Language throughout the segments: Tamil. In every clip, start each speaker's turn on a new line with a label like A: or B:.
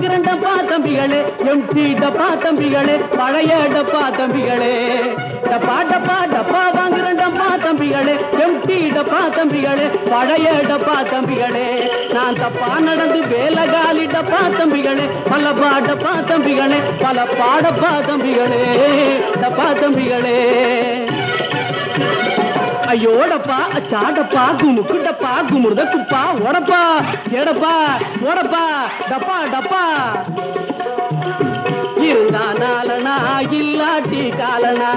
A: வாங்குறேன் டப்பா தம்பிகளே, எம்டி டப்பா தம்பிகளே, பழைய டப்பா தம்பிகளே. டப்பா டப்பா டப்பா வாங்குறேன் டப்பா தம்பிகளே, எம்டி டப்பா தம்பிகளே, பழைய டப்பா தம்பிகளே. நான் தப்பா நடந்து வேலகாலி டப்பா தம்பிகளே, பல பாடப்பா தம்பிகளே, பல பாடப்பா தம்பிகளே, டப்பா தம்பிகளே. ஐயோடப்பா அச்சாடப்பா குமுக்கு டப்பா குமுருத குப்பா ஓடப்பா எடப்பா ஓடப்பா டப்பா டப்பா. இருந்தா நாளனா இல்லாட்டி காலனா,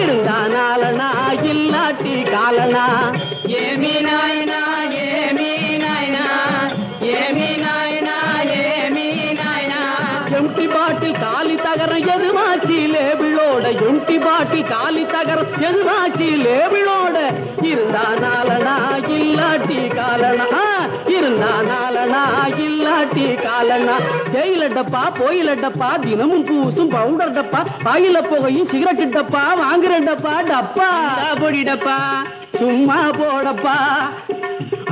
A: இருந்தா நாளனா இல்லாட்டி காலனா. ஏமி நாயனா ஏமி நாயனா ஏமி நாயனா ஏமி நாயனா. எம்டி பாட்டில் காலி தகரம் எதுவாச்சி லேபிளோட, எம்டி பாட்டில் காலி தகரம் எதுவாச்சி லேபிளோட. இருந்தா நாளனா இல்லாட்டி காலனா, இருந்தா நாளனா இல்லாட்டி காலனா. தேயில டப்பா போயில டப்பா, தினமும் பூசும் பவுடர் டப்பா, பாயில புகையும் சிகரெட் டப்பா, வாங்குற டப்பா டப்பா பொடி டப்பா சும்மா போடப்பா.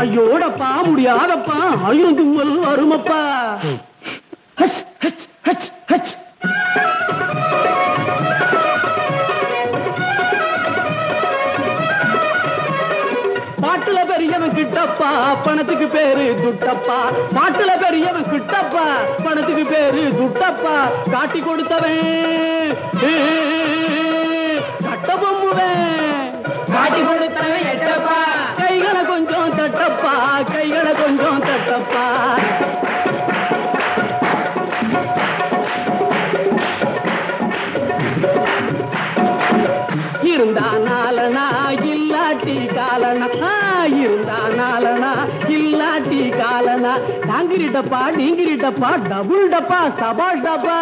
A: ஐயோடப்பா முடியாதப்பா, ஆயிரம் தும்மல் வருமப்பா. ஹச் ஹச் ஹச் ஹச். பாட்டுல பெரியவன் கிட்டப்பா, பணத்துக்கு பேரு துட்டப்பா. பாட்டுல பெரியவன் கிட்டப்பா, பணத்துக்கு பேரு துட்டப்பா. காட்டி கொடுத்தவன் கட்டபொம்முவன், காட்டி கொடுத்தவன் எட்டப்பா. கைகளை கொஞ்சம் தட்டப்பா, கைகளை கொஞ்சம் தட்டப்பா. இருந்தா நாளனா இல்லாட்டி காலனா, இருந்தா நாளனா இல்லாட்டி காலனா. டாங்கிரி டப்பா டிங்கிரி டப்பா, டபுள் டப்பா சபால் டப்பா.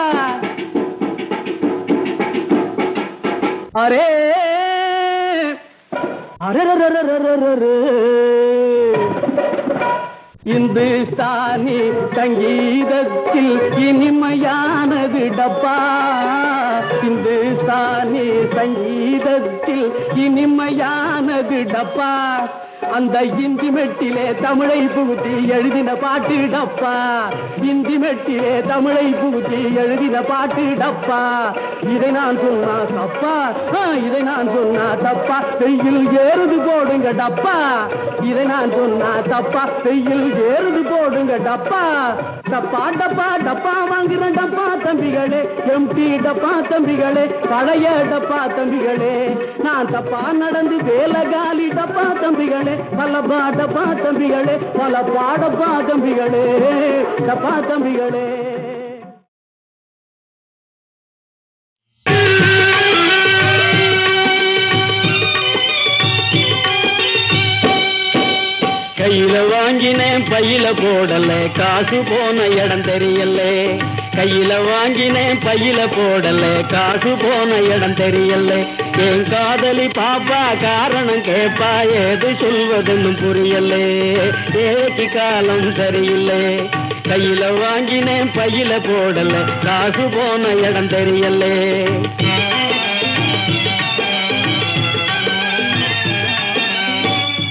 A: அரே அரே இந்துஸ்தானி சங்கீதத்தில் இனிமையானது டப்பா, இந்துஸ்தானி சங்கீதத்தில் இனிமையானது டப்பா. அந்த இந்தி மெட்டிலே தமிழை புகுத்தி எழுதின பாட்டு டப்பா, இந்தி மெட்டிலே தமிழை புகுத்தி எழுதின பாட்டு டப்பா. இதை நான் சொன்னா தப்பா, இதை நான் சொன்னா தப்பா, வெயில் ஏறுது போடுங்க டப்பா. இதை நான் சொன்னா தப்பா, வெயில் ஏறுது போடுங்க டப்பா. டப்பா டப்பா டப்பா வாங்குற டப்பா தம்பிகளே, எம்டி டப்பா தம்பிகளே, பழைய டப்பா தம்பிகளே. நான் தப்பா நடந்து வேலகாலி டப்பா தம்பிகளே, பல பாடப்பா தம்பிகளே, பல பாடப்பா தம்பிகளே, டப்பா தம்பிகளே. கையில வாங்கினேன் பையில போடல, காசு போன இடம் தெரியல. கையில வாங்கினேன் பையில போடல, காசு போன இடம் தெரியல. என் காதலி பாப்பா காரணம் கேப்பா, ஏது சொல்வதுன்னு புரியல. ஏக்கு காலம் சரியில்லை. கையில வாங்கினேன் பையில போடல, காசு போன இடம் தெரியல.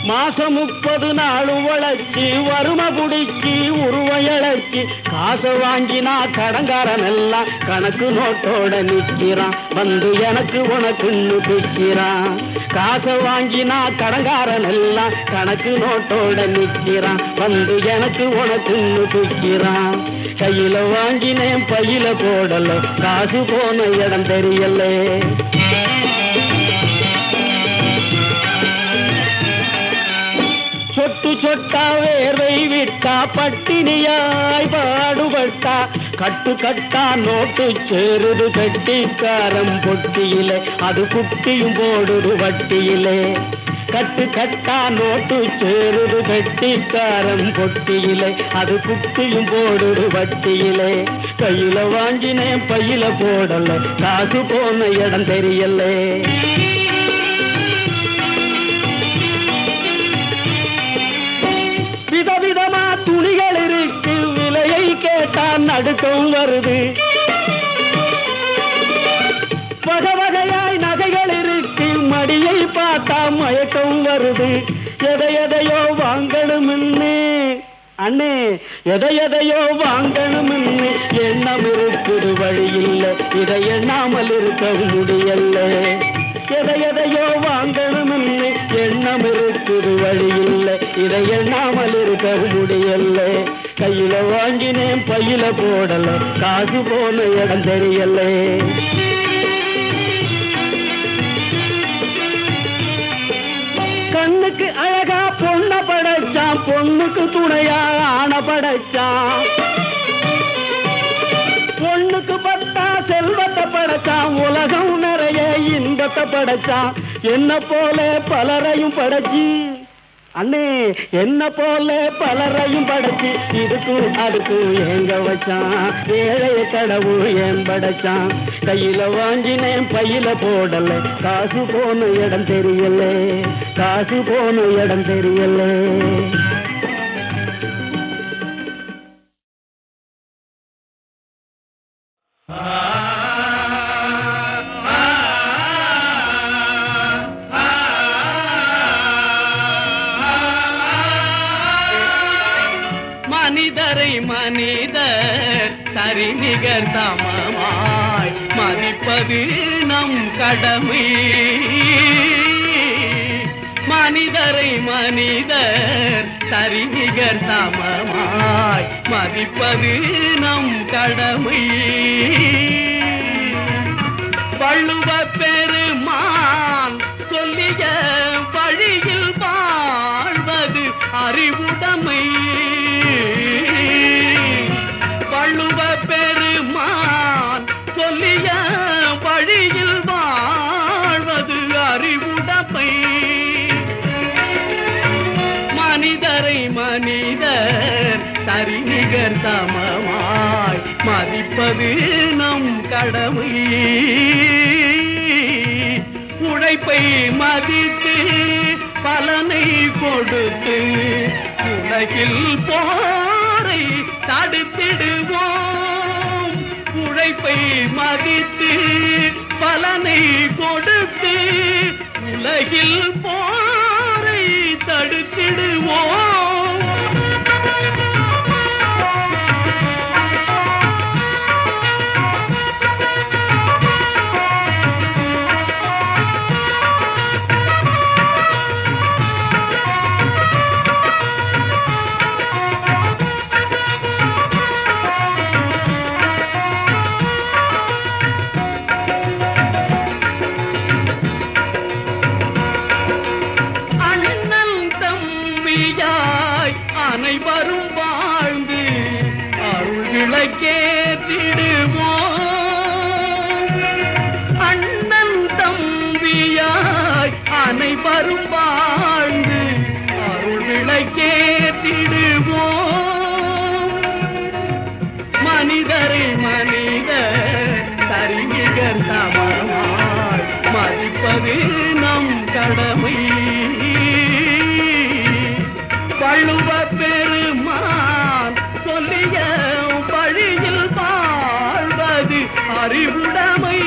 A: மாசம் 30 நாள் உழைச்சி வறுமை புடிச்சி உருவையழைச்சி, காசை வாங்கினா கடங்காரன் எல்லாம் கணக்கு நோட்டோட நிற்கிறான், வந்து எனக்கு உனக்குன்னு பிக்கிறான். காசை வாங்கினா கடங்காரன் எல்லாம் கணக்கு நோட்டோட நிற்கிறான், வந்து எனக்கு உனக்குன்னு பிக்கிறான். கையில வாங்கினேன் பையில போடல, காசு போன இடம் தெரியல. சொட்டு சொட்டா வேர்வை விட்டா, பட்டினியாய் பாடுபட்டா, கட்டு கட்டா நோட்டு சேருது கட்டிக்காரம் பொட்டியிலே, அது குட்டியும் போடுது வட்டியிலே. கட்டு கட்டா நோட்டு சேருது கட்டிக்காரம் பொட்டியிலே, அது குட்டியும் போடுது வட்டியிலே. கையில வாங்கினேன் பையில போடல, காசு போன இடம் தெரியல. விதவிதமா துணிகள் இருக்கு, விலையை கேட்டா நடுக்கம் வருது. வகை வகையாய் நகைகள் இருக்கு, மடியை பார்த்தா மயக்கம் வருது. எதையோ வாங்கணும்னு அண்ணே எதையோ வாங்கணும்னு எண்ணம் இருக்குது வழி இல்லை, இதை எண்ணாமல் இருக்க முடியல. எதையோ வாங்கணும்னு எண்ணம் இருக்குது வழி இல்லை, இதை எண்ணாமல் இருக்க முடியல. கையில வாங்கினேன் பையில போடல, காசு போன இடம் தெரியல. கண்ணுக்கு அழகா பொண்ண படைச்சான், பொண்ணுக்கு துணையா ஆன படைச்சான். பொண்ணுக்கு பட்டா செல்வத்தை படைச்சான், உலகம் நிறைய இன்பத்தை படைச்சான். என்ன போல பலரையும் படைச்சி அண்ணே, என்ன போல பலரையும் படைச்சி இதுக்கும் அதுக்கும் ஏங்க வச்சான். ஏழைய கடவுள் ஏன் படைச்சான். கையில வாங்கினேன் பையில போடல, காசு போன இடம் தெரியல, காசு போன இடம் தெரியல. மனிதரை மனிதர் சரிநிகர் சமமாய் மதிப்பது நம் கடமை. மனிதரை மனிதர் சரிநிகர் சமமாய் மதிப்பது நம் கடமை. வள்ளுவ பெருமான் சொல்லிய வழியில் வாழ்வது அறிவுடைமை. வள்ளுவ பெருமான் சொல்லிய வழியில் வாழ்வது அறிவுடைமை. மனிதரை மனிதர் சரிநிகர் சமமாய் மதிப்பது நம் கடமை. உழைப்பை மதித்து பலனை கொடுத்து உலகில் போரை தடுத்திடுவோம். உழைப்பை மதித்து பலனை கொடுத்து உலகில் போரை தடுத்திடுவோம். அனைவரும் வாழ்ந்து அருள் விளக்கேற்றிடுவோம். அண்ணன் தம்பியாய் அனைவரும் வாழ்ந்து அருள் விளக்கேற்றிடுவோம். மனிதரை மனிதர் சரிநிகர் சமமாய் மதிப்பது நம் கடமை. வள்ளுவ பெருமான் சொல்லிய வழியில் வாழ்வது அறிவுடைமை.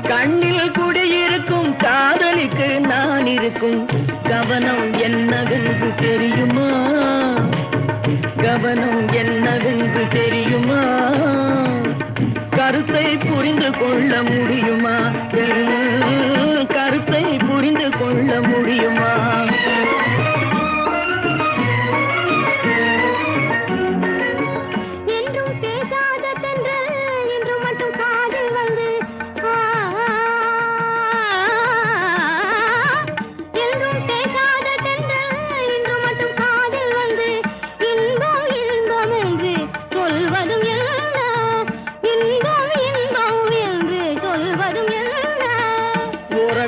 A: கண்ணில் குடியிருக்கும் காதலிக்கு நான் இருக்கும். கவனம் என்னவென்று தெரியுமா? கவனம் என்னவென்று தெரியுமா? கருத்தை புரிந்து கொள்ள முடியுமா? கருத்தை புரிந்து கொள்ள முடியுமா?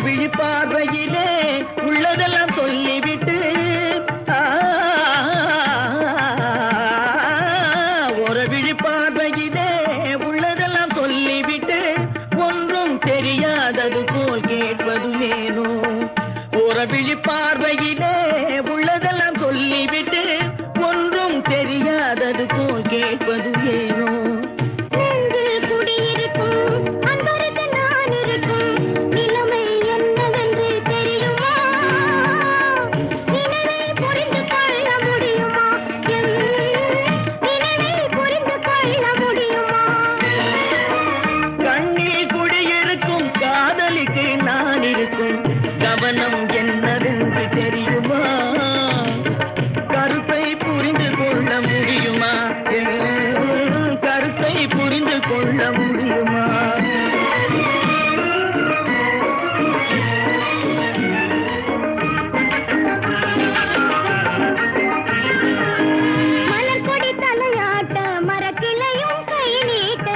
A: விழி பார்வையிலே உள்ளதெல்லாம் சொல்லிவிட்டு ஒரு விழி பார்வையிலே உள்ளதெல்லாம் சொல்லிவிட்டு ஒன்றும் தெரியாதது போல் கேட்பது ஏனோ ஒரு விழி பார்வையிலே உள்ளதெல்லாம் சொல்லிவிட்டு ஒன்றும் தெரியாதது போல் கேட்பது ஏனோ கவனம் என்னவென்று தெரியுமா கருத்தை புரிந்து கொள்ள முடியுமா கருத்தை புரிந்து கொள்ள முடியுமா மலர்கொடி தலையாட்ட மரக்கிளையும் கை நீட்ட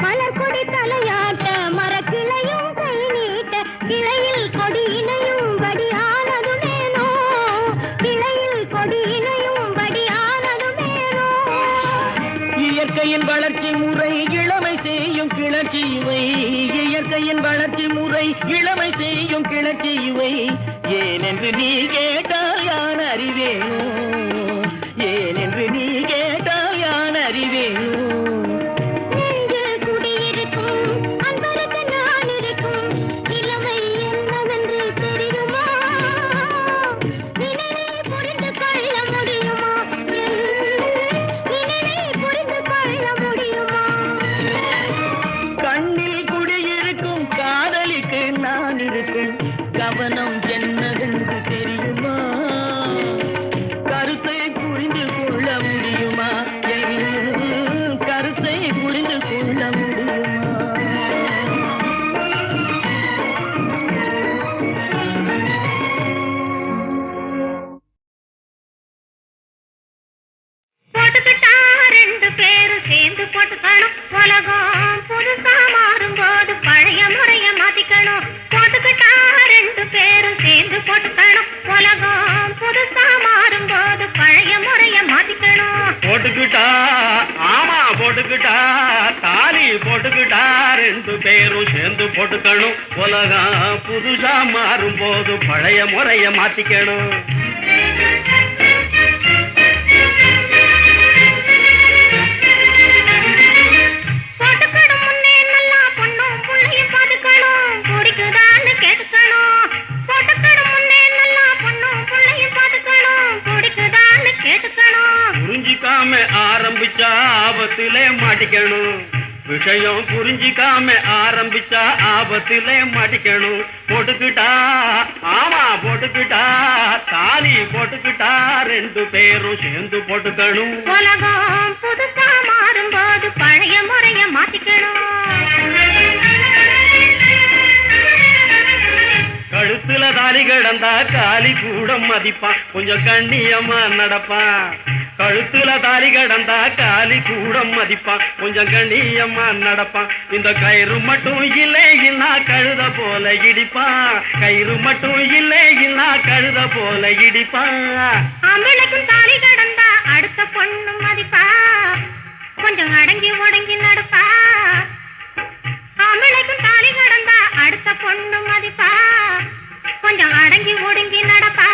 A: மலர்கொடி தலையாட்ட மரக்கிளையும் கை நீட்ட கிளையில் கொடியினையும் படியானதுமேனோ கிளையில் கொடியினையும் படியானதுமேனோ இயற்கையின் வளர்ச்சி முறை இளமை செய்யும் கிளர்ச்சி இவை இயற்கையின் வளர்ச்சி முறை இளமை செய்யும் கிளர்ச்சி இவை ஏனென்று நீ கேட்டால் யான் அறிவேனோ ஏனென்று நீ கேட்டால் யான் அறிவேனோ கவனம் என்னவென்று தெரியுமா கருத்தை புரிந்து கொள்ள முடியுமா கருத்தை புரிந்து கொள்ள முடியுமா
B: போட்டுக்கிட்டா ரெண்டு பேரும் சேர்ந்து போட்டுக்கணும் உலகம் புதுசா மாறும்போது பழைய முறைய மாத்திக்கணும் போட்டுக்கிட்டா ரெண்டு பேரும் சேர்ந்து போட்டுக்கணும் உலகம் புதுசா மாறும்போது பழைய முறைய மாத்திக்கணும்
A: போட்டுக்கிட்டா ஆமா போட்டுக்கிட்டா தாலி போட்டுக்கிட்டா ரெண்டு பேரும் சேர்ந்து போட்டுக்கணும் உலகம் புதுசா மாறும்போது பழைய முறைய மாத்திக்கணும் ஆரம்பிச்சா ஆபத்திலே மாட்டிக்கணும் விஷயம் புரிஞ்சிக்காம ஆரம்பிச்சா ஆபத்திலே மாட்டிக்கணும் போட்டுக்கிட்டா ஆமா போட்டுக்கிட்டா தாலி போட்டுக்கிட்டா ரெண்டு பேரும் சேர்ந்து போட்டுக்கணும்
B: உலகம் புதுசா மாறும்போது பழைய முறைய மாத்திக்கணும்
A: கழுத்துல தாலி கிடந்தா காலி கூட மதிப்பான் கொஞ்சம் கண்ணியமா நடப்பான் கழுத்துல தாலி கிடந்தா காலி கூட மதிப்பான் கொஞ்சம் கண்ணியமா நடப்பான் இந்த கயிறு மட்டும் இல்லைன்னா கழுத போல இடிப்பான் கயிறு மட்டும் இல்லைன்னா கழுத போல இடிப்பான்
B: ஆம்பளைக்கும் தாலி கிடந்தா அடுத்த பொண்ணு மதிப்பா கொஞ்சம் அடங்கி ஒடங்கி நடப்பா ஆம்பளைக்கும் தாலி கிடந்தா அடுத்த பொண்ணு மதிப்பா கொஞ்சம் அடங்கி ஒடுங்கி நடப்பா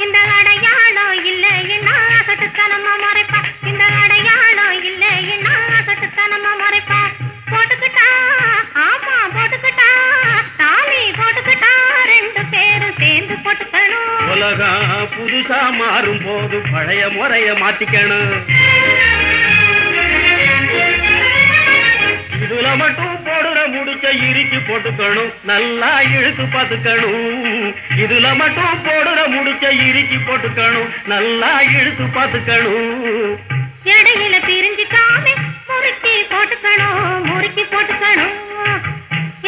B: இந்த அடையாளம் இல்லைன்னா கட்டுத்தனமா மறைப்பா இந்த அடையாளம் இல்லைன்னா கட்டுத்தனமா மறைப்பா போட்டுக்கிட்டா ஆமா போட்டுக்கிட்டா தாலி போட்டுக்கிட்டா ரெண்டு பேரும் சேர்ந்து போட்டுக்கணும்
A: உலகம் புதுசா மாறும் போது பழைய முறைய மாத்திக்கணும் இதுல மட்டும் போடுற முடிச்ச இறுக்கி போட்டுக்கணும் நல்லா இழுத்து பார்த்துக்கணும் இதுல மட்டும் போடுற முடிச்ச இறுக்கி போட்டுக்கணும் நல்லா இழுத்து பார்த்துக்கணும்
B: இடையில பிரிஞ்சுக்காம முறுக்கி போட்டுக்கணும் முறுக்கி போட்டுக்கணும்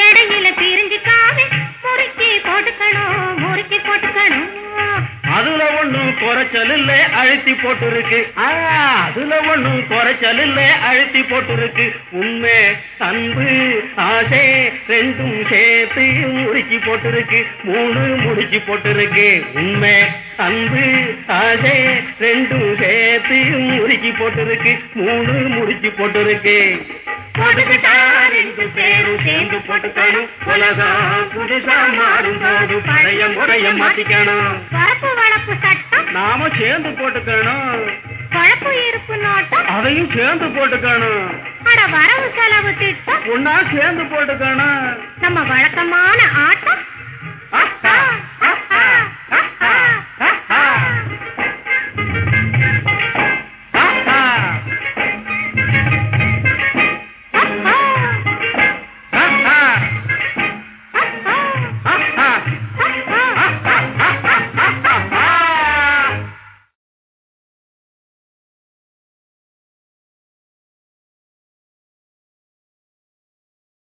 B: இடையில பிரிஞ்சுக்காம முறுக்கி போட்டுக்கணும் முறுக்கி போட்டுக்கணும்
A: அதுல ஒண்ணும் குறைச்ச குறைச்சல் இல்ல அழுத்தி போட்டுருக்கு அதுல ஒண்ணும் குறைச்சல் இல்ல அழுத்தி போட்டுருக்கு உண்மை அன்பு ஆசை ரெண்டும் சேர்த்து முறுக்கி போட்டுருக்கு 3 முடிச்சு போட்டுருக்கு உண்மை அன்பு ஆசை ரெண்டும் சேர்த்து முறுக்கி போட்டுருக்கு 3 முடிச்சு போட்டுருக்கு போட்டுக்கிட்டா 2 பேரும் சேர்ந்து போட்டுக்கணும் உலகம் புதுசா மாறும் போது பழைய முறைய மாத்திக்கணும்
B: வரப்பு வளப்பு சட்டம்
A: நாம சேர்ந்து போட்டுக்கணும்
B: வளப்பு இருப்பு நோட்டம்
A: அதையும் சேர்ந்து போட்டுக்கணும்
B: அட வரவு செலவு திட்டம்
A: ஒன்னா சேர்ந்து போட்டுக்கணும்
B: நம்ம வழக்கமான ஆட்டம்